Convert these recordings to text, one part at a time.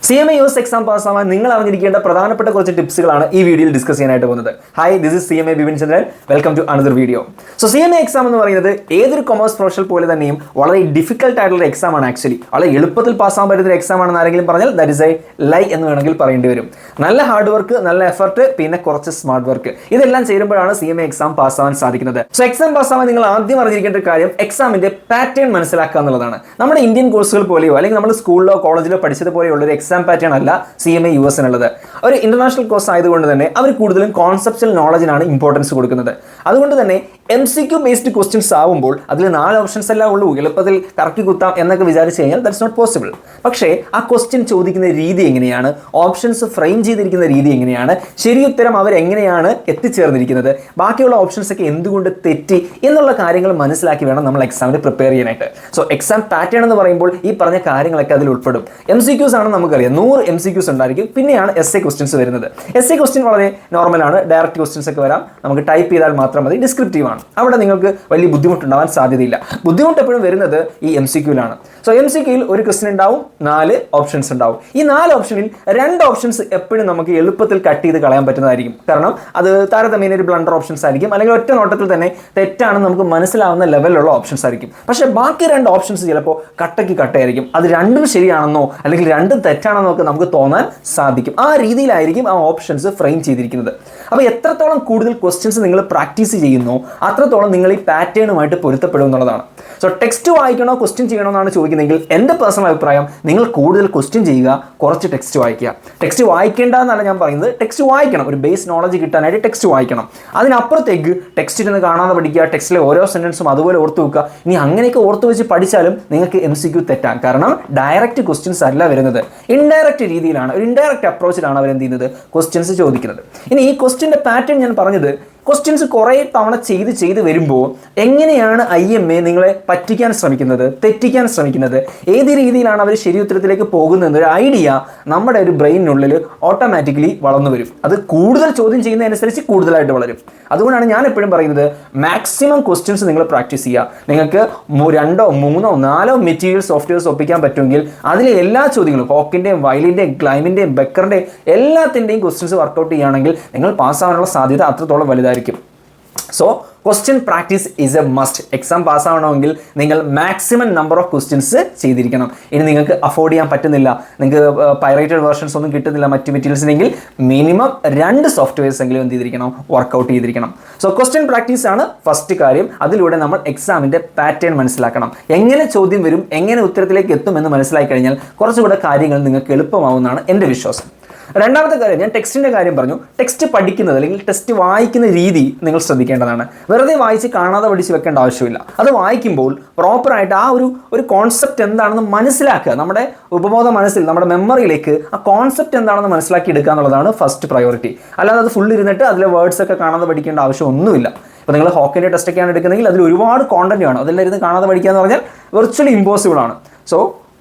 CMA US exam പാസ്സാവാൻ നിങ്ങൾ അറിഞ്ഞിരിക്കേണ്ട പ്രധാനപ്പെട്ട കുറച്ച് ടിപ്സുകളാണ് ഈ വീഡിയോയിൽ ഡിസ്കസ് ചെയ്യാനായിട്ട് പോകുന്നത്. Hi, this is CMA Bipin Chandran. Welcome to another video. So CMA exam എന്ന് പറയുന്നത് ഏതൊരു കൊമേഴ്സ് പ്രൊഫഷണൽ പോലെ തന്നെയും വളരെ ഡിഫിക്കൽട്ട് ആയിട്ടുള്ള എക്സാം ആണ്. ആക്ച്വലി വളരെ എളുപ്പത്തിൽ പാസ്സാകാൻ പറ്റുന്ന ഒരു എക്സാം ആണെന്ന് ആരെങ്കിലും പറഞ്ഞാൽ ദാറ്റ് ഇസ് എ ലൈ എന്ന് വേണമെങ്കിൽ പറയേണ്ടി വരും. നല്ല ഹാർഡ് വർക്ക്, നല്ല എഫർട്ട്, പിന്നെ കുറച്ച് സ്മാർട്ട് വർക്ക്, ഇതെല്ലാം ചേരുമ്പോഴാണ് CMA എക്സാം പാസ്സാവാൻ സാധിക്കുന്നത്. സോ എക്സാം പാസ്സാവാൻ നിങ്ങൾ ആദ്യം അറിഞ്ഞിരിക്കേണ്ട ഒരു കാര്യം എക്സാമിന്റെ പാറ്റേൺ മനസ്സിലാക്കുക എന്നുള്ളതാണ്. നമ്മുടെ ഇന്ത്യൻ കോഴ്സുകൾ പോലെയോ അല്ലെങ്കിൽ നമ്മൾ സ്കൂളിലോ കോളേജിലോ പഠിച്ചതുപോലെയുള്ള ഒരു എക്സാം പാറ്റേൺ അല്ല CMA US എന്നുള്ളത്. ഒരു ഇന്റർനാഷണൽ കോഴ്സ് ആയതുകൊണ്ട് തന്നെ അവർ കൂടുതലും കോൺസെപ്ച്വൽ നോളജിനാണ് ഇമ്പോർട്ടൻസ് കൊടുക്കുന്നത്. അതുകൊണ്ട് തന്നെ MCQ ബേസ്ഡ് ക്വസ്റ്റ്യൻസ് ആവുമ്പോൾ അതിൽ 4 ഓപ്ഷൻസ് എല്ലാം ഉള്ളൂ, എളുപ്പത്തിൽ കറക്കി കുത്താം എന്നൊക്കെ വിചാരിച്ചു കഴിഞ്ഞാൽ ദാറ്റ്സ് നോട്ട് പോസിബിൾ. പക്ഷേ ആ ക്വസ്റ്റ്യൻ ചോദിക്കുന്ന രീതി എങ്ങനെയാണ്, ഓപ്ഷൻസ് ഫ്രെയിം ചെയ്തിരിക്കുന്ന രീതി എങ്ങനെയാണ്, ശരിയുത്തരം അവരെങ്ങനെയാണ് എത്തിച്ചേർന്നിരിക്കുന്നത്, ബാക്കിയുള്ള ഓപ്ഷൻസ് ഒക്കെ എന്തുകൊണ്ട് തെറ്റി എന്നുള്ള കാര്യങ്ങൾ മനസ്സിലാക്കി വേണം നമ്മൾ എക്സാമിന് പ്രിപ്പയർ ചെയ്യാനായിട്ട്. സോ എക്സാം പാറ്റേൺ എന്ന് പറയുമ്പോൾ ഈ പറഞ്ഞ കാര്യങ്ങളൊക്കെ അതിൽ ഉൾപ്പെടും. MCQs ആണ് നമുക്കറിയാം, 100 MCQs ഉണ്ടായിരിക്കും. പിന്നെയാണ് essay ക്വസ്റ്റ്യൻസ് വരുന്നത്. essay ക്വസ്റ്റ്യൻ വളരെ നോർമലാണ്, ഡയറക്റ്റ് ക്വസ്റ്റ്യൻസ് ഒക്കെ വരാം, നമുക്ക് ടൈപ്പ് ചെയ്താൽ മാത്രം മതി, ഡിസ്ക്രിപ്റ്റീവ് ആണ്. അവിടെ നിങ്ങൾക്ക് വലിയ ബുദ്ധിമുട്ടുണ്ടാവാൻ സാധ്യതയില്ല. ബുദ്ധിമുട്ട് എപ്പോഴും വരുന്നത് ഈ MCQയിലാണ്. സോ MCQയിൽ ഒരു ക്വസ്റ്റ്യൻ ഉണ്ടാവും, 4 ഓപ്ഷൻസ് ഉണ്ടാവും. ഈ 4 ഓപ്ഷനിൽ 2 ഓപ്ഷൻസ് എപ്പോഴും നമുക്ക് എളുപ്പത്തിൽ കട്ട് ചെയ്ത് കളയാൻ പറ്റുന്നതായിരിക്കും. കാരണം അത് താരതമ്യേന ഒരു ബ്ലണ്ടർ ഓപ്ഷൻസ് ആയിരിക്കും, അല്ലെങ്കിൽ ഒറ്റ നോട്ടത്തിൽ തന്നെ തെറ്റാണെന്ന് നമുക്ക് മനസ്സിലാവുന്ന ലെവലിലുള്ള ഓപ്ഷൻസ് ആയിരിക്കും. പക്ഷേ ബാക്കി 2 ഓപ്ഷൻസ് ചിലപ്പോൾ കട്ടയായിരിക്കും. അത് രണ്ടും ശരിയാണെന്നോ അല്ലെങ്കിൽ രണ്ടും തെറ്റാണെന്നോ ഒക്കെ നമുക്ക് തോന്നാൻ സാധിക്കും. ആ രീതിയിലായിരിക്കും ആ ഓപ്ഷൻസ് ഫ്രെയിം ചെയ്തിരിക്കുന്നത്. അപ്പോൾ എത്രത്തോളം കൂടുതൽ ക്വസ്റ്റ്യൻസ് നിങ്ങൾ പ്രാക്ടീസ് ചെയ്യുന്നോ അത്രത്തോളം നിങ്ങൾ ഈ പാറ്റേണുമായിട്ട് പൊരുത്തപ്പെടും എന്നുള്ളതാണ്. സോ ടെക്സ്റ്റ് വായിക്കണോ ക്വസ്റ്റ്യൻ ചെയ്യണോ എന്നാണ് ചോദിക്കുന്നതെങ്കിൽ എൻ്റെ പേഴ്സണൽ അഭിപ്രായം നിങ്ങൾ കൂടുതൽ ക്വസ്റ്റ്യൻ ചെയ്യുക, കുറച്ച് ടെക്സ്റ്റ് വായിക്കുക. ടെക്സ്റ്റ് വായിക്കേണ്ട എന്നല്ല ഞാൻ പറയുന്നത്, ടെക്സ്റ്റ് വായിക്കണം. ഒരു ബേസ് നോളജ് കിട്ടാനായിട്ട് ടെക്സ്റ്റ് വായിക്കണം. അതിനപ്പുറത്തേക്ക് ടെക്സ്റ്റ് ഇരുന്ന് കാണാതെ പഠിക്കുക, ടെക്സ്റ്റിലെ ഓരോ സെൻറ്റൻസും അതുപോലെ ഓർത്ത് വെക്കുക. ഇനി അങ്ങനെയൊക്കെ ഓർത്ത് വെച്ച് പഠിച്ചാലും നിങ്ങൾക്ക് MCQ തെറ്റാം. കാരണം ഡയറക്റ്റ് ക്വസ്റ്റ്യൻസ് അല്ല വരുന്നത്, ഇൻഡയറക്റ്റ് രീതിയിലാണ്, ഒരു ഇൻഡയറക്റ്റ് അപ്രോച്ചിലാണ് അവർ എന്ത് ചെയ്യുന്നത്, ക്വസ്റ്റ്യൻസ് ചോദിക്കുന്നത്. ഇനി ഈ ക്വസ്റ്റ്യൻ്റെ പാറ്റേൺ ഞാൻ പറഞ്ഞത്, ക്വസ്റ്റ്യൻസ് കുറേ തവണ ചെയ്ത് വരുമ്പോൾ എങ്ങനെയാണ് IMA നിങ്ങളെ പറ്റിക്കാൻ ശ്രമിക്കുന്നത്, തെറ്റിക്കാൻ ശ്രമിക്കുന്നത്, ഏത് രീതിയിലാണ് അവർ ശരി ഉത്തരത്തിലേക്ക് പോകുന്നത്, ഒരു ഐഡിയ നമ്മുടെ ഒരു ബ്രെയിനിനുള്ളിൽ ഓട്ടോമാറ്റിക്കലി വളർന്നു വരും. അത് കൂടുതൽ ചോദ്യം ചെയ്യുന്നതനുസരിച്ച് കൂടുതലായിട്ട് വളരും. അതുകൊണ്ടാണ് ഞാൻ എപ്പോഴും പറയുന്നത് മാക്സിമം ക്വസ്റ്റ്യൻസ് നിങ്ങൾ പ്രാക്ടീസ് ചെയ്യുക. നിങ്ങൾക്ക് 2, 3, 4 മെറ്റീരിയൽ സോഫ്റ്റ്വെയർസ് ഒപ്പിക്കാൻ പറ്റുമെങ്കിൽ അതിലെ എല്ലാ ചോദ്യങ്ങളും ഹോക്കിൻ്റെയും വയലിൻ്റെയും ക്ലൈമിൻ്റെയും ബെക്കറിൻ്റെയും എല്ലാത്തിൻ്റെയും ക്വസ്റ്റ്യൻസ് വർക്കൗട്ട് ചെയ്യുകയാണെങ്കിൽ നിങ്ങൾ പാസ്സാവാനുള്ള സാധ്യത അത്രത്തോളം വലുതായിരിക്കും. So question practice is a must. Exam പാസ്സാവണമെങ്കിൽ നിങ്ങൾ മാക്സിമം നമ്പർ ഓഫ് ക്വസ്റ്റ്യൻസ് ചെയ്തിരിക്കണം. ഇനി നിങ്ങൾക്ക് അഫോർഡ് ചെയ്യാൻ പറ്റുന്നില്ല, നിങ്ങൾക്ക് പൈറേറ്റഡ് വേർഷൻസ് ഒന്നും കിട്ടുന്നില്ല മറ്റ് മെറ്റീരിയൽസിനെങ്കിൽ മിനിമം 2 സോഫ്റ്റ്വെയർസ് എങ്കിലും എന്ത് ചെയ്തിരിക്കണം, വർക്കൗട്ട് ചെയ്തിരിക്കണം. സോ ക്വസ്റ്റ്യൻ പ്രാക്ടീസ് ആണ് ഫസ്റ്റ് കാര്യം. അതിലൂടെ നമ്മൾ എക്സാമിൻ്റെ പാറ്റേൺ മനസ്സിലാക്കണം. എങ്ങനെ ചോദ്യം വരും, എങ്ങനെ ഉത്തരത്തിലേക്ക് എത്തും എന്ന് മനസ്സിലാക്കി കഴിഞ്ഞാൽ കുറച്ചുകൂടെ കാര്യങ്ങൾ നിങ്ങൾക്ക് എളുപ്പമാവുമെന്നാണ് എൻ്റെ വിശ്വാസം. രണ്ടാമത്തെ കാര്യം, ഞാൻ ടെക്സ്റ്റിൻ്റെ കാര്യം പറഞ്ഞു. ടെക്സ്റ്റ് പഠിക്കുന്നത് അല്ലെങ്കിൽ ടെക്സ്റ്റ് വായിക്കുന്ന രീതി നിങ്ങൾ ശ്രദ്ധിക്കേണ്ടതാണ്. വെറുതെ വായിച്ച് കാണാതെ പഠിച്ച് വെക്കേണ്ട ആവശ്യമില്ല. അത് വായിക്കുമ്പോൾ പ്രോപ്പറായിട്ട് ആ ഒരു കോൺസെപ്റ്റ് എന്താണെന്ന് മനസ്സിലാക്കുക. നമ്മുടെ ഉപബോധ മനസ്സിൽ, നമ്മുടെ മെമ്മറിയിലേക്ക് ആ കോൺസെപ്റ്റ് എന്താണെന്ന് മനസ്സിലാക്കി എടുക്കുക എന്നുള്ളതാണ് ഫസ്റ്റ് പ്രയോറിറ്റി. അല്ലാതെ അത് ഫുൾ ഇരുന്നിട്ട് അതിലെ വേർഡ്സ് ഒക്കെ കാണാതെ പഠിക്കേണ്ട ആവശ്യമൊന്നുമില്ല. ഇപ്പോൾ നിങ്ങൾ ഹോക്കിൻ്റെ ടെസ്റ്റൊക്കെയാണ് എടുക്കുന്നതെങ്കിൽ അതിൽ ഒരുപാട് കോണ്ടന്റ് ആണ്, അതെല്ലാം ഇരുന്ന് കാണാതെ പഠിക്കുക എന്ന് പറഞ്ഞാൽ വെർച്വലി ഇമ്പോസിബിൾ ആണ്. സോ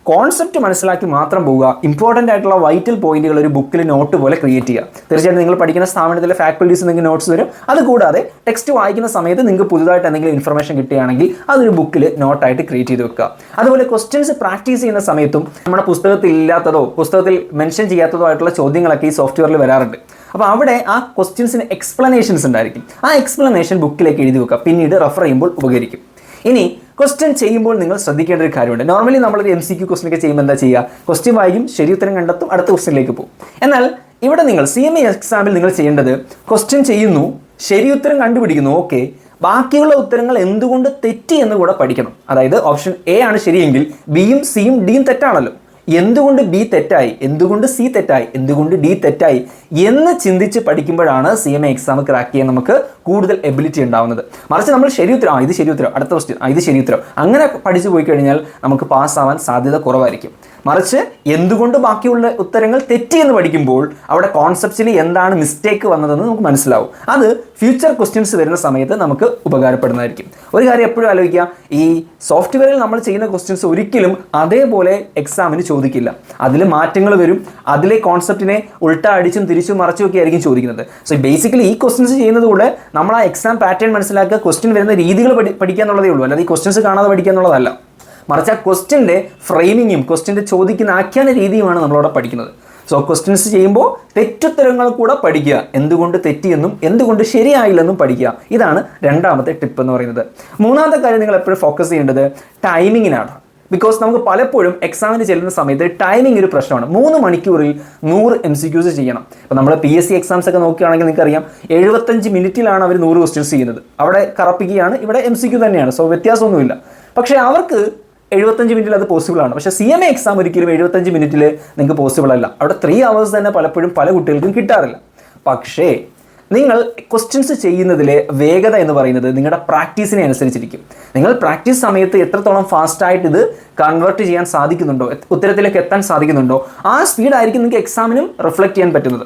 കോൺസെപ്റ്റ് മനസ്സിലാക്കി മാത്രം പോവുക. ഇമ്പോർട്ടൻ്റ് ആയിട്ടുള്ള വൈറ്റൽ പോയിന്റുകൾ ഒരു ബുക്കിൽ നോട്ട് പോലെ ക്രിയേറ്റ് ചെയ്യുക. തീർച്ചയായിട്ടും നിങ്ങൾ പഠിക്കുന്ന സ്ഥാപനത്തിലെ ഫാക്കൽറ്റീസ് നിങ്ങൾക്ക് നോട്ട്സ് തരും. അതുകൂടാതെ ടെക്സ്റ്റ് വായിക്കുന്ന സമയത്ത് നിങ്ങൾക്ക് പുതുതായിട്ട് എന്തെങ്കിലും ഇൻഫർമേഷൻ കിട്ടുകയാണെങ്കിൽ അതൊരു ബുക്കിൽ നോട്ടായിട്ട് ക്രിയേറ്റ് ചെയ്ത് വെക്കുക. അതുപോലെ ക്വസ്റ്റ്യൻസ് പ്രാക്ടീസ് ചെയ്യുന്ന സമയത്തും നമ്മുടെ പുസ്തകത്തിൽ ഇല്ലാത്തതോ പുസ്തകത്തിൽ മെൻഷൻ ചെയ്യാത്തതോ ആയിട്ടുള്ള ചോദ്യങ്ങളൊക്കെ ഈ സോഫ്റ്റ്വെയറിൽ വരാറുണ്ട്. അപ്പോൾ അവിടെ ആ ക്വസ്റ്റ്യൻസിന് എക്സ്പ്ലനേഷൻസ് ഉണ്ടായിരിക്കും. ആ എക്സ്പ്ലനേഷൻ ബുക്കിലേക്ക് എഴുതി വെക്കുക, പിന്നീട് റെഫർ ചെയ്യുമ്പോൾ ഉപകരിക്കും. ഇനി ക്വസ്റ്റ്യൻ ചെയ്യുമ്പോൾ നിങ്ങൾ ശ്രദ്ധിക്കേണ്ട ഒരു കാര്യമുണ്ട്. നോർമലി നമ്മളൊരു MCQ ക്വസ്റ്റ്യൻ ഒക്കെ ചെയ്യുമ്പോൾ എന്താ ചെയ്യുക, ക്വസ്റ്റ്യൻ വായിക്കും, ശരി ഉത്തരം കണ്ടെത്തും, അടുത്ത ക്വസ്റ്റ്യനിലേക്ക് പോകും. എന്നാൽ ഇവിടെ നിങ്ങൾ CMA എക്സാമിൽ നിങ്ങൾ ചെയ്യേണ്ടത് ക്വസ്റ്റ്യൻ ചെയ്യുന്നു, ശരി ഉത്തരം കണ്ടുപിടിക്കുന്നു, ഓക്കെ, ബാക്കിയുള്ള ഉത്തരങ്ങൾ എന്തുകൊണ്ട് തെറ്റി എന്ന് കൂടെ പഠിക്കണം. അതായത് ഓപ്ഷൻ A ആണ് ശരിയെങ്കിൽ Bയും Cയും Dയും തെറ്റാണല്ലോ. എന്തുകൊണ്ട് B തെറ്റായി, എന്തുകൊണ്ട് C തെറ്റായി, എന്തുകൊണ്ട് D തെറ്റായി എന്ന് ചിന്തിച്ച് പഠിക്കുമ്പോഴാണ് CMA എക്സാം ക്രാക്ക് ചെയ്യാൻ നമുക്ക് കൂടുതൽ എബിലിറ്റി ഉണ്ടാവുന്നത്. മറിച്ച് നമ്മൾ ശരി ഉത്തരം, ഇത് ശരി ഉത്തരം, അടുത്ത ക്വസ്റ്റ്യൻ, ഇത് ശരി ഉത്തരം, അങ്ങനെ പഠിച്ചു പോയി കഴിഞ്ഞാൽ നമുക്ക് പാസ്സാവാൻ സാധ്യത കുറവായിരിക്കും. മറിച്ച് എന്തുകൊണ്ട് ബാക്കിയുള്ള ഉത്തരങ്ങൾ തെറ്റി എന്ന് പഠിക്കുമ്പോൾ അവിടെ കോൺസെപ്റ്റ്സിൽ എന്താണ് മിസ്റ്റേക്ക് വന്നതെന്ന് നമുക്ക് മനസ്സിലാവും. അത് ഫ്യൂച്ചർ ക്വസ്റ്റ്യൻസ് വരുന്ന സമയത്ത് നമുക്ക് ഉപകാരപ്പെടുന്നതായിരിക്കും. ഒരു കാര്യം എപ്പോഴും ആലോചിക്കുക, ഈ സോഫ്റ്റ്വെയറിൽ നമ്മൾ ചെയ്യുന്ന ക്വസ്റ്റ്യൻസ് ഒരിക്കലും അതേപോലെ എക്സാമിന് ചോദിക്കില്ല. അതിൽ മാറ്റങ്ങൾ വരും. അതിലെ കോൺസെപ്റ്റിനെ ഉൾട്ട അടിച്ചും തിരിച്ചും മറച്ചും ഒക്കെ ആയിരിക്കും ചോദിക്കുന്നത്. സോ ബേസിക്കലി ഈ ക്വസ്റ്റ്യൻസ് ചെയ്യുന്നതുകൊണ്ട് നമ്മൾ ആ എക്സാം പാറ്റേൺ മനസ്സിലാക്കുക, ക്വസ്റ്റ്യൻ വരുന്ന രീതികൾ പഠിക്കുക എന്നുള്ളതേ ഉള്ളൂ. അല്ലാതെ ഈ ക്വസ്റ്റ്യൻസ് കാണാതെ പഠിക്കുക എന്നുള്ളതല്ല. മറിച്ച് ആ ക്വസ്റ്റ്യൻ്റെ ഫ്രെയിമിങ്ങും ക്വസ്റ്റ്യൻ്റെ ചോദിക്കുന്ന ആഖ്യാന രീതിയുമാണ് നമ്മളവിടെ പഠിക്കുന്നത്. സോ ക്വസ്റ്റ്യൻസ് ചെയ്യുമ്പോൾ തെറ്റുത്തരങ്ങൾ കൂടെ പഠിക്കുക, എന്തുകൊണ്ട് തെറ്റിയെന്നും എന്തുകൊണ്ട് ശരിയായില്ലെന്നും പഠിക്കുക. ഇതാണ് രണ്ടാമത്തെ ടിപ്പ് എന്ന് പറയുന്നത്. മൂന്നാമത്തെ കാര്യം നിങ്ങൾ എപ്പോഴും ഫോക്കസ് ചെയ്യേണ്ടത് ടൈമിങ്ങിനാണ്. ബിക്കോസ് നമുക്ക് പലപ്പോഴും എക്സാമിന് ചെല്ലുന്ന സമയത്ത് ടൈമിംഗ് ഒരു പ്രശ്നമാണ്. 3 മണിക്കൂറിൽ 100 MCQs ചെയ്യണം. ഇപ്പോൾ നമ്മൾ PSC എക്സാംസ് ഒക്കെ നോക്കുകയാണെങ്കിൽ നിങ്ങൾക്കറിയാം 75 മിനിറ്റിലാണ് അവർ 100 ക്വസ്റ്റ്യൻസ് ചെയ്യുന്നത്. അവിടെ കറപ്പിക്കുകയാണ്, ഇവിടെ MCQ തന്നെയാണ്. സോ വ്യത്യാസമൊന്നുമില്ല. പക്ഷേ അവർക്ക് 75 മിനിറ്റിൽ അത് പോസിബിൾ ആണ്. പക്ഷേ CMA എക്സാം ഒരിക്കലും 75 മിനിറ്റിൽ നിങ്ങൾക്ക് പോസിബിൾ അല്ല. അവിടെ 3 hours തന്നെ പലപ്പോഴും പല കുട്ടികൾക്കും കിട്ടാറില്ല. പക്ഷേ നിങ്ങൾ ക്വസ്റ്റ്യൻസ് ചെയ്യുന്നതിലെ വേഗത എന്ന് പറയുന്നത് നിങ്ങളുടെ പ്രാക്ടീസിനെ അനുസരിച്ചിരിക്കും. നിങ്ങൾ പ്രാക്ടീസ് സമയത്ത് എത്രത്തോളം ഫാസ്റ്റായിട്ട് ഇത് കൺവേർട്ട് ചെയ്യാൻ സാധിക്കുന്നുണ്ടോ, ഉത്തരത്തിലേക്ക് എത്താൻ സാധിക്കുന്നുണ്ടോ, ആ സ്പീഡായിരിക്കും നിങ്ങൾക്ക് എക്സാമിനും റിഫ്ലക്റ്റ് ചെയ്യാൻ പറ്റുന്നത്.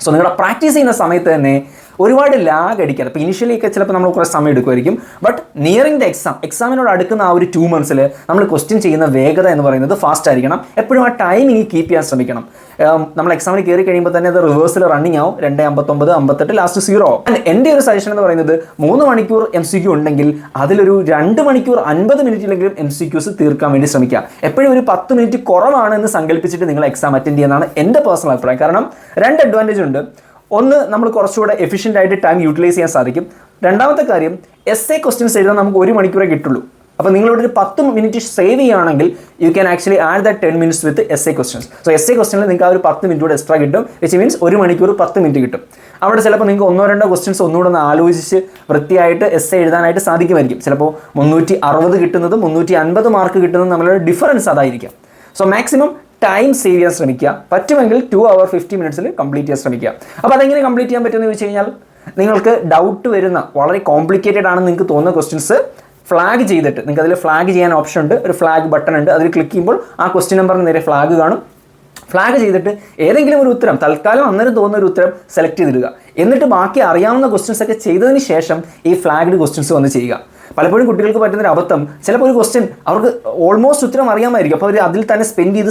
സോ നിങ്ങളുടെ പ്രാക്ടീസ് ചെയ്യുന്ന സമയത്ത് തന്നെ ഒരുപാട് ലാഗ് അടിക്കാതെ, ഇപ്പോൾ ഇനിഷ്യലി ഒക്കെ ചിലപ്പോൾ നമ്മൾ കുറേ സമയം എടുക്കുമായിരിക്കും. ബട്ട് നിയറിംഗ് ദ എക്സാമിനോട് അടുക്കുന്ന ആ ഒരു 2 months നമ്മൾ ക്വസ്റ്റ്യൻ ചെയ്യുന്ന വേഗത എന്ന് പറയുന്നത് ഫാസ്റ്റ് ആയിരിക്കണം. എപ്പോഴും ആ ടൈമിങ് കീപ്പ് ചെയ്യാൻ ശ്രമിക്കണം. നമ്മൾ എക്സാമിന് കയറി കഴിയുമ്പോൾ തന്നെ അത് റിവേഴ്സിൽ റണ്ണിങ് ആവും. 2:59, 58, ലാസ്റ്റ് 0 ആവും. എൻ്റെ ഒരു സജഷൻ എന്ന് പറയുന്നത് 3 മണിക്കൂർ MCQ ഉണ്ടെങ്കിൽ അതിലൊരു 2 മണിക്കൂർ 50 മിനിറ്റിലെങ്കിലും MCQs തീർക്കാൻ വേണ്ടി ശ്രമിക്കുക. എപ്പോഴും ഒരു 10 മിനിറ്റ് കുറവാണെന്ന് സങ്കല്പിച്ചിട്ട് നിങ്ങൾ എക്സാം അറ്റൻഡ് ചെയ്യുന്നതാണ് എൻ്റെ പേഴ്സണൽ അഭിപ്രായം. കാരണം 2 അഡ്വാൻറ്റേജ് ഉണ്ട്. ഒന്ന്, നമ്മൾ കുറച്ചുകൂടെ എഫിഷ്യൻ്റ് ആയിട്ട് ടൈം യൂട്ടിലൈസ് ചെയ്യാൻ സാധിക്കും. രണ്ടാമത്തെ കാര്യം, essay ക്വസ്റ്റ്യൻസ് എഴുതാൻ നമുക്ക് 1 മണിക്കൂറേ കിട്ടുള്ളൂ. അപ്പോൾ നിങ്ങളിവിടെ ഒരു 10 മിനിറ്റ് സേവ് ചെയ്യുകയാണെങ്കിൽ you can actually add that 10 minutes with essay questions. So essay ക്വസ്റ്റ്യനിൽ നിങ്ങൾക്ക് ആ ഒരു 10 മിനിറ്റ് കൂടെ എക്സ്ട്രാ കിട്ടും, വിച്ച് മീൻസ് 1 മണിക്കൂർ 10 മിനിറ്റ് കിട്ടും. അവിടെ ചിലപ്പോൾ നിങ്ങൾക്ക് 1-2 ക്വസ്റ്റ്യൻസ് ഒന്നുകൂടെ ഒന്ന് ആലോചിച്ച് വൃത്തിയായിട്ട് essay എഴുതാനായിട്ട് സാധിക്കുമായിരിക്കും. ചിലപ്പോൾ 360 കിട്ടുന്നതും 350 മാർക്ക് കിട്ടുന്നതും തമ്മിലുള്ള ഡിഫറൻസ് അതായിരിക്കാം. സോ മാക്സിമം ടൈം സേവ് ചെയ്യാൻ ശ്രമിക്കുക. പറ്റുമെങ്കിൽ 2 hours 50 minutes കംപ്ലീറ്റ് ചെയ്യാൻ ശ്രമിക്കുക. അപ്പോൾ അതെങ്ങനെ കംപ്ലീറ്റ് ചെയ്യാൻ പറ്റുമെന്ന് ചോദിച്ചു കഴിഞ്ഞാൽ, നിങ്ങൾക്ക് ഡൗട്ട് വരുന്ന വളരെ കോംപ്ലിക്കേറ്റഡ് ആണെന്ന് നിങ്ങൾക്ക് തോന്നുന്ന ക്വസ്റ്റ്യൻസ് ഫ്ലാഗ് ചെയ്തിട്ട്, നിങ്ങൾക്ക് അതിൽ ഫ്ലാഗ് ചെയ്യാൻ ഓപ്ഷൻ ഉണ്ട്, ഒരു ഫ്ലാഗ് ബട്ടൺ ഉണ്ട്. അതിൽ ക്ലിക്ക് ചെയ്യുമ്പോൾ ആ ക്വസ്റ്റ്യൻ നമ്പറിന് നേരെ ഫ്ലാഗ് കാണും. ഫ്ലാഗ് ചെയ്തിട്ട് ഏതെങ്കിലും ഒരു ഉത്തരം, തൽക്കാലം അന്നേരം തോന്നുന്ന ഒരു ഉത്തരം സെലക്ട് ചെയ്തിടുക. എന്നിട്ട് ബാക്കി അറിയാവുന്ന ക്വസ്റ്റ്യൻസ് ഒക്കെ ചെയ്തതിന് ശേഷം ഈ ഫ്ലാഗ്ഡ് ക്വസ്റ്റ്യൻസ് വന്ന് ചെയ്യുക. പലപ്പോഴും കുട്ടികൾക്ക് പറ്റുന്നൊരു അബദ്ധം, ചിലപ്പോൾ ഒരു ക്വസ്റ്റ്യൻ അവർക്ക് ഓൾമോസ്റ്റ് ഉത്തരം അറിയാമായിരിക്കും, അപ്പോൾ അവർ അതിൽ തന്നെ സ്പെൻഡ്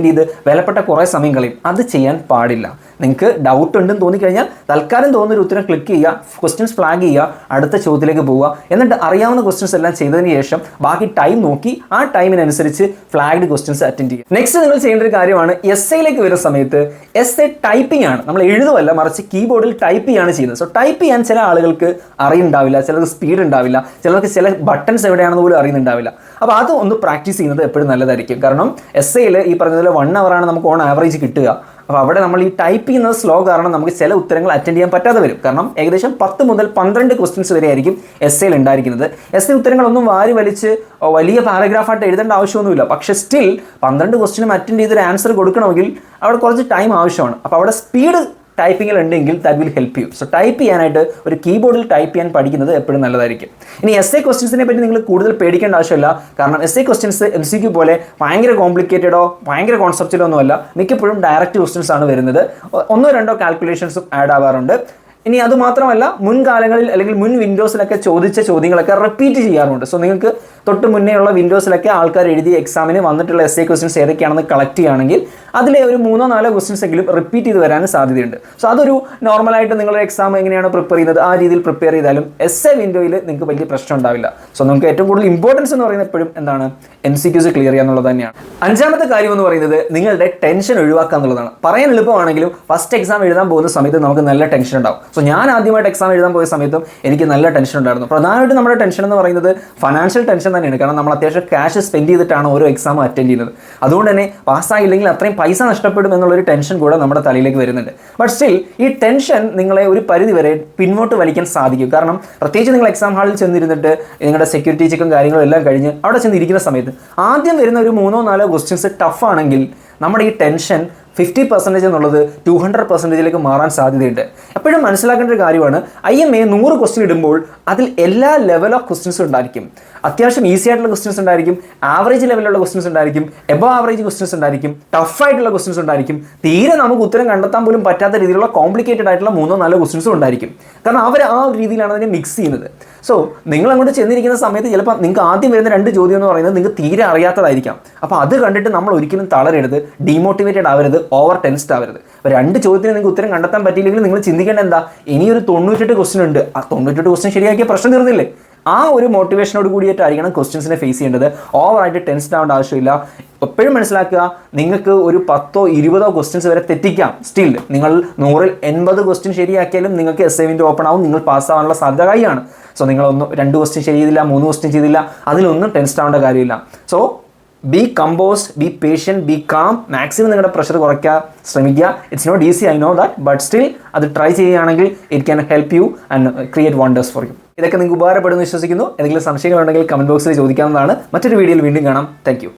ചെയ്ത് വിലപ്പെട്ട കുറേ സമയം കളയും. അത് ചെയ്യാൻ പാടില്ല. നിങ്ങൾക്ക് ഡൗട്ട് ഉണ്ടെന്ന് തോന്നിക്കഴിഞ്ഞാൽ തൽക്കാലം തോന്നുന്നൊരു ഉത്തരം ക്ലിക്ക് ചെയ്യുക, ക്വസ്റ്റ്യൻസ് ഫ്ലാഗ് ചെയ്യുക, അടുത്ത ചോദ്യത്തിലേക്ക് പോവുക. എന്നിട്ട് അറിയാവുന്ന ക്വസ്റ്റ്യൻസ് എല്ലാം ചെയ്തതിന് ശേഷം ബാക്കി ടൈം നോക്കി ആ ടൈമിനനുസരിച്ച് ഫ്ലാഗ്ഡ് ക്വസ്റ്റ്യൻസ് അറ്റൻഡ് ചെയ്യുക. നെക്സ്റ്റ് നിങ്ങൾ ചെയ്യേണ്ട ഒരു കാര്യമാണ്, എസ്സേയിലേക്ക് വരുന്ന സമയത്ത് എസ്സേ ടൈപ്പിംഗ് ആണ്. നമ്മൾ എഴുതുമല്ല, മറിച്ച് കീബോർഡിൽ ടൈപ്പ് ചെയ്യാണ് ചെയ്യുന്നത്. സോ ടൈപ്പ് ചെയ്യാൻ ചില ആളുകൾക്ക് അറിയുന്നുണ്ടാവില്ല, ചിലർക്ക് സ്പീഡ് ഉണ്ടാവില്ല, ചിലർക്ക് ചില ബട്ടൺസ് എവിടെയാണെന്ന് പോലും അറിയുന്നുണ്ടാവില്ല. അപ്പോൾ അത് ഒന്ന് പ്രാക്ടീസ് ചെയ്യുന്നത് എപ്പോഴും നല്ലതായിരിക്കും. കാരണം എസ്സേയിൽ ഈ പറഞ്ഞതുപോലെ 1 hour ആണ് നമുക്ക് ഓൺ ആവറേജ് കിട്ടുക. അപ്പോൾ അവിടെ നമ്മൾ ഈ ടൈപ്പ് ചെയ്യുന്നത് സ്ലോ കാരണം നമുക്ക് ചില ഉത്തരങ്ങൾ അറ്റൻഡ് ചെയ്യാൻ പറ്റാതെ വരും. കാരണം ഏകദേശം 10 മുതൽ 12 ക്വസ്റ്റ്യൻസ് വരെ ആയിരിക്കും എസ്സേയിൽ ഉണ്ടായിരിക്കുന്നത്. എസ്സേ ഉത്തരങ്ങളൊന്നും വാരി വലിച്ച് വലിയ പാരഗ്രാഫായിട്ട് എഴുതേണ്ട ആവശ്യമൊന്നുമില്ല. പക്ഷേ സ്റ്റിൽ 12 ക്വസ്റ്റ്യനും അറ്റൻഡ് ചെയ്തൊരു ആൻസർ കൊടുക്കണമെങ്കിൽ അവിടെ കുറച്ച് ടൈം ആവശ്യമാണ്. അപ്പോൾ അവിടെ സ്പീഡ് ടൈപ്പിങ്ങിൽ ഉണ്ടെങ്കിൽ that will help you. So type ചെയ്യാനായിട്ട് ഒരു കീബോർഡിൽ ടൈപ്പ് ചെയ്യാൻ പഠിക്കുന്നത് എപ്പോഴും നല്ലതായിരിക്കും. ഇനി എസ്സേ ക്വസ്റ്റ്യൻസിനെ പറ്റി നിങ്ങൾ കൂടുതൽ പേടിക്കേണ്ട ആവശ്യമില്ല. കാരണം എസ്സേ ക്വസ്റ്റ്യൻസ് MCQ പോലെ ഭയങ്കര കോംപ്ലിക്കേറ്റഡോ ഭയങ്കര കോൺസെപ്റ്റിലോ ഒന്നുമല്ല. മിക്കപ്പോഴും ഡയറക്റ്റ് ക്വസ്റ്റ്യൻസ് ആണ് വരുന്നത്. 1-2 കാൽക്കുലേഷൻസും ആഡ് ആവാറുണ്ട്. ഇനി അതുമാത്രമല്ല, മുൻകാലങ്ങളിൽ അല്ലെങ്കിൽ മുൻ വിൻഡോസിലൊക്കെ ചോദിച്ച ചോദ്യങ്ങളൊക്കെ റിപ്പീറ്റ് ചെയ്യാറുണ്ട്. സോ നിങ്ങൾക്ക് തൊട്ട് മുന്നേ ഉള്ള വിൻഡോസിലൊക്കെ ആൾക്കാർ എഴുതിയ എക്സാമിന് വന്നിട്ടുള്ള എസ്സേ ക്വസ്റ്റ്യൻസ് ഏതൊക്കെയാണെന്ന് കളക്ട് ചെയ്യുകയാണെങ്കിൽ അതിലെ ഒരു 3-4 ക്വസ്റ്റ്യൻസ് എങ്കിലും റിപ്പീറ്റ് ചെയ്ത് വരാനും സാധ്യതയുണ്ട്. സോ അതൊരു നോർമലായിട്ട് നിങ്ങളുടെ എക്സാം എങ്ങനെയാണ് പ്രിപ്പയർ ചെയ്യുന്നത് ആ രീതിയിൽ പ്രിപ്പയർ ചെയ്താലും എസ്സേ വിൻഡോയിൽ നിങ്ങൾക്ക് വലിയ പ്രശ്നം ഉണ്ടാവില്ല. സോ നമുക്ക് ഏറ്റവും കൂടുതൽ ഇമ്പോർട്ടൻസ് എന്ന് പറയുന്നത് എപ്പോഴും എന്താണ്, MCQs ക്ലിയർ ചെയ്യുക എന്നുള്ളത് തന്നെയാണ്. 5ാമത്തെ കാര്യം എന്ന് പറയുന്നത് നിങ്ങളുടെ ടെൻഷൻ ഒഴിവാക്കുക എന്നുള്ളതാണ്. പറയാൻ എളുപ്പമാണെങ്കിലും ഫസ്റ്റ് എക്സാം എഴുതാൻ പോകുന്ന സമയത്ത് നമുക്ക് നല്ല ടെൻഷൻ ഉണ്ടാവും. സോ ഞാൻ ആദ്യമായിട്ട് എക്സാം എഴുതാൻ പോയ സമയത്തും എനിക്ക് നല്ല ടെൻഷൻ ഉണ്ടായിരുന്നു. പ്രധാനമായിട്ടും നമ്മുടെ ടെൻഷൻ എന്ന് പറയുന്നത് ഫൈനാൻഷ്യൽ ടെൻഷൻ തന്നെയാണ്. കാരണം നമ്മൾ അത്യാവശ്യം ക്യാഷ് സ്പെൻഡ് ചെയ്തിട്ടാണ് ഓരോ എക്സാം അറ്റൻഡ് ചെയ്യുന്നത്. അതുകൊണ്ട് തന്നെ പാസ്സായില്ലെങ്കിൽ അത്രയും പൈസ നഷ്ടപ്പെടും എന്നുള്ളൊരു ടെൻഷൻ കൂടെ നമ്മുടെ തലയിലേക്ക് വരുന്നുണ്ട്. ബട്ട് സ്റ്റിൽ ഈ ടെൻഷൻ നിങ്ങളെ ഒരു പരിധി വരെ പിന്നോട്ട് വലിക്കാൻ സാധിക്കും. കാരണം പ്രത്യേകിച്ച് നിങ്ങൾ എക്സാം ഹാളിൽ ചെന്നിരുന്നിട്ട് നിങ്ങളുടെ സെക്യൂരിറ്റി ചെക്കും കാര്യങ്ങളും എല്ലാം കഴിഞ്ഞ് അവിടെ ചെന്നിരിക്കുന്ന സമയത്ത് ആദ്യം വരുന്ന ഒരു 3-4 ക്വസ്റ്റ്യൻസ് ടഫ് ആണെങ്കിൽ നമ്മുടെ ഈ ടെൻഷൻ 50% എന്നുള്ളത് 200% മാറാൻ സാധ്യതയുണ്ട്. എപ്പോഴും മനസ്സിലാക്കേണ്ട ഒരു കാര്യമാണ്, IMA 100 ക്വസ്റ്റ്യൻ ഇടുമ്പോൾ അതിൽ എല്ലാ ലെവൽ ഓഫ് ക്വസ്റ്റ്യൻസ് ഉണ്ടായിരിക്കും. അത്യാവശ്യം ഈസി ആയിട്ടുള്ള ക്വസ്റ്റ്യൻസ് ഉണ്ടായിരിക്കും, ആവറേജ് ലെവലുള്ള ക്വസ്റ്റ്യൻസ് ഉണ്ടായിരിക്കും, എബോ ആവറേജ് ക്വസ്റ്റ്യൻസ് ഉണ്ടായിരിക്കും, ടഫായിട്ടുള്ള ക്വസ്റ്റ്യൻസ് ഉണ്ടായിരിക്കും, തീരെ നമുക്ക് ഉത്തരം കണ്ടെത്താൻ പോലും പറ്റാത്ത രീതിയിലുള്ള കോംപ്ലിക്കേറ്റഡ് ആയിട്ടുള്ള 3-4 ക്വസ്റ്റ്യൻസും ഉണ്ടായിരിക്കും. കാരണം അവർ ആ ഒരു രീതിയിലാണ് അതിനെ മിക്സ് ചെയ്യുന്നത്. സോ നിങ്ങൾ അങ്ങോട്ട് ചെന്നിരിക്കുന്ന സമയത്ത് ചിലപ്പോൾ നിങ്ങൾക്ക് ആദ്യം വരുന്ന 2 ചോദ്യം എന്ന് പറയുന്നത് നിങ്ങൾക്ക് തീരെ അറിയാത്തതായിരിക്കാം. അപ്പോൾ അത് കണ്ടിട്ട് നമ്മൾ ഒരിക്കലും തളരരുത്, ഡീമോട്ടിവേറ്റഡ് ആവരുത്, ഓവർ ടെൻസ്ഡ് ആവരുത്. അപ്പോൾ 2 ചോദ്യത്തിന് നിങ്ങൾക്ക് ഉത്തരം കണ്ടെത്താൻ പറ്റിയില്ലെങ്കിൽ നിങ്ങൾ ചിന്തിക്കേണ്ട എന്താ, ഇനിയൊരു 98 ക്വസ്റ്റ്യൻ ഉണ്ട്, ആ 98 ക്വസ്റ്റ്യൻ ശരിയാക്കിയ പ്രശ്നം തീർന്നില്ലേ. ആ ഒരു മോട്ടിവേഷനോട് കൂടിയിട്ടായിരിക്കണം ക്വസ്റ്റ്യൻസിനെ ഫേസ് ചെയ്യേണ്ടത്. ഓവറായിട്ട് ടെൻസ്ഡ് ആവേണ്ട ആവശ്യമില്ല. എപ്പോഴും മനസ്സിലാക്കുക, നിങ്ങൾക്ക് ഒരു 10 20 ക്വസ്റ്റ്യൻസ് വരെ തെറ്റിക്കാം. സ്റ്റിൽ നിങ്ങൾ 100-ൽ 80 ക്വസ്റ്റ്യൻ ശരിയാക്കിയാലും നിങ്ങൾക്ക് എസ് എ വിൻഡോ ഓപ്പൺ ആവും, നിങ്ങൾ പാസ്സാവാനുള്ള സാധ്യത കൈയാണ്. സോ നിങ്ങൾ 2 ക്വസ്റ്റ്യൻ ചെയ്തില്ല, 3 ക്വസ്റ്റ്യൻ ചെയ്തില്ല, അതിലൊന്നും ടെൻസ്ഡ് ആവേണ്ട കാര്യമില്ല. So be composed, be patient, be calm. Maximum നിങ്ങളുടെ പ്രഷർ കുറയ്ക്കാൻ ശ്രമിക്കുക. It's not easy, I know that, but still അത് ട്രൈ ചെയ്യുകയാണെങ്കിൽ it can help you and create wonders for you. ഇതൊക്കെ നിങ്ങൾക്ക് ഉപകാരപ്പെടുന്നു വിശ്വസിക്കുന്നു. എന്തെങ്കിലും സംശയങ്ങളുണ്ടെങ്കിൽ കമൻറ്റ് ബോക്സിൽ ചോദിക്കാവുന്നതാണ്. മറ്റൊരു വീഡിയോയിൽ വീണ്ടും കാണാം. Thank you.